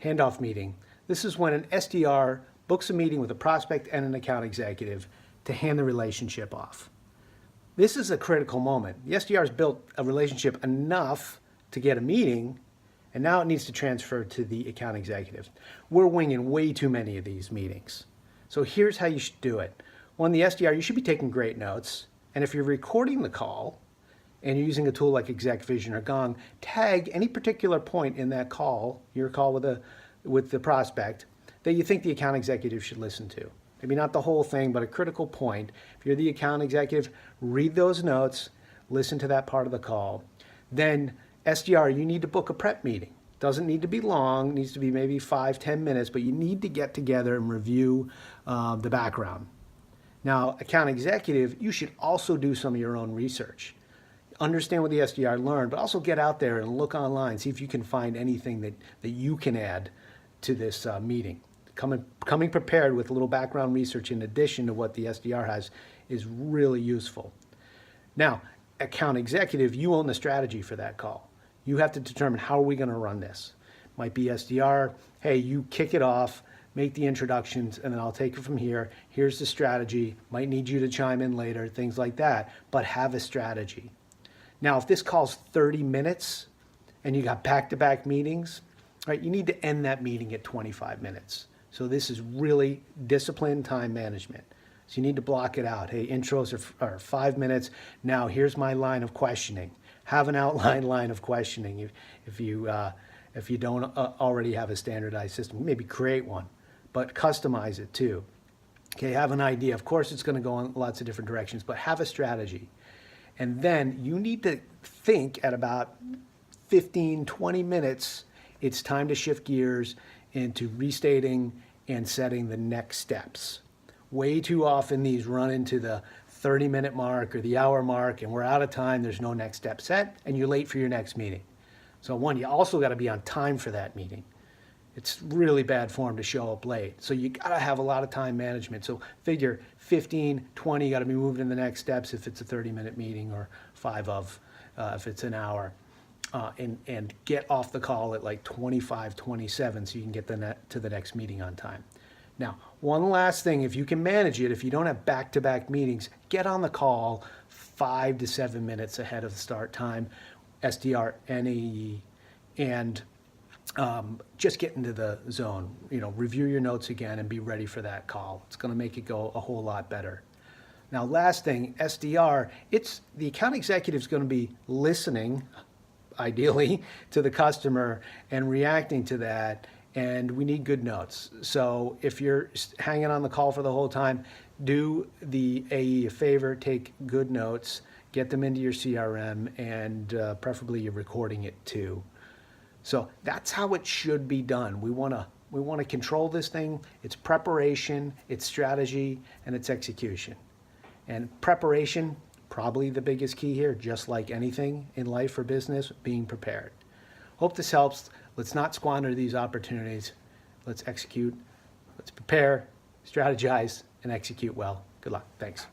Handoff meeting. This is when an SDR books a meeting with a prospect and an account executive to hand the relationship off. This is a critical moment. The SDR has built a relationship enough to get a meeting, and now it needs to transfer to the account executive. We're winging way too many of these meetings. So here's how you should do it. On the SDR, you should be taking great notes. And if you're recording the call and you're using a tool like Exec Vision or Gong, tag any particular point in that call, your call with the prospect, that you think the account executive should listen to. Maybe not the whole thing, but a critical point. If you're the account executive, read those notes, listen to that part of the call. Then SDR, you need to book a prep meeting. Doesn't need to be long, needs to be maybe 5-10 minutes, but you need to get together and review the background. Now, account executive, you should also do some of your own research. Understand what the SDR learned, but also get out there and look online, see if you can find anything that you can add to this meeting. Coming prepared with a little background research in addition to what the SDR has is really useful. Now, account executive, you own the strategy for that call. You have to determine how are we going to run this. Might be SDR, hey, you kick it off, make the introductions, and then I'll take it from here. Here's the strategy. Might need you to chime in later, things like that, but have a strategy. Now, if this call's 30 minutes and you got back-to-back meetings, right, you need to end that meeting at 25 minutes. So this is really disciplined time management. So you need to block it out. Hey, intros are 5 minutes. Now here's my line of questioning. Have an outline line of questioning. If you don't already have a standardized system, maybe create one, but customize it too. Okay, have an idea. Of course, it's going to go in lots of different directions, but have a strategy. And then you need to think at about 15, 20 minutes, it's time to shift gears into restating and setting the next steps. Way too often these run into the 30-minute mark or the hour mark, and we're out of time, there's no next step set, and you're late for your next meeting. So one, you also got to be on time for that meeting. It's really bad form to show up late. So you got to have a lot of time management. So figure 15, 20, you got to be moving to the next steps if it's a 30-minute meeting, or 5 if it's an hour. And get off the call at like 25, 27 so you can get to the next meeting on time. Now, one last thing, if you can manage it, if you don't have back-to-back meetings, get on the call 5 to 7 minutes ahead of the start time, SDR and AE, and just get into the zone. Review your notes again and be ready for that call. It's going to make it go a whole lot better. Now, last thing, SDR, the account executive is going to be listening, ideally, to the customer and reacting to that, and we need good notes. So if you're hanging on the call for the whole time, do the AE a favor, take good notes, get them into your CRM, and preferably you're recording it too. So that's how it should be done. We want to control this thing. It's preparation, it's strategy, and it's execution. And preparation, probably the biggest key here, just like anything in life or business, being prepared. Hope this helps. Let's not squander these opportunities. Let's execute, let's prepare, strategize, and execute well. Good luck. Thanks.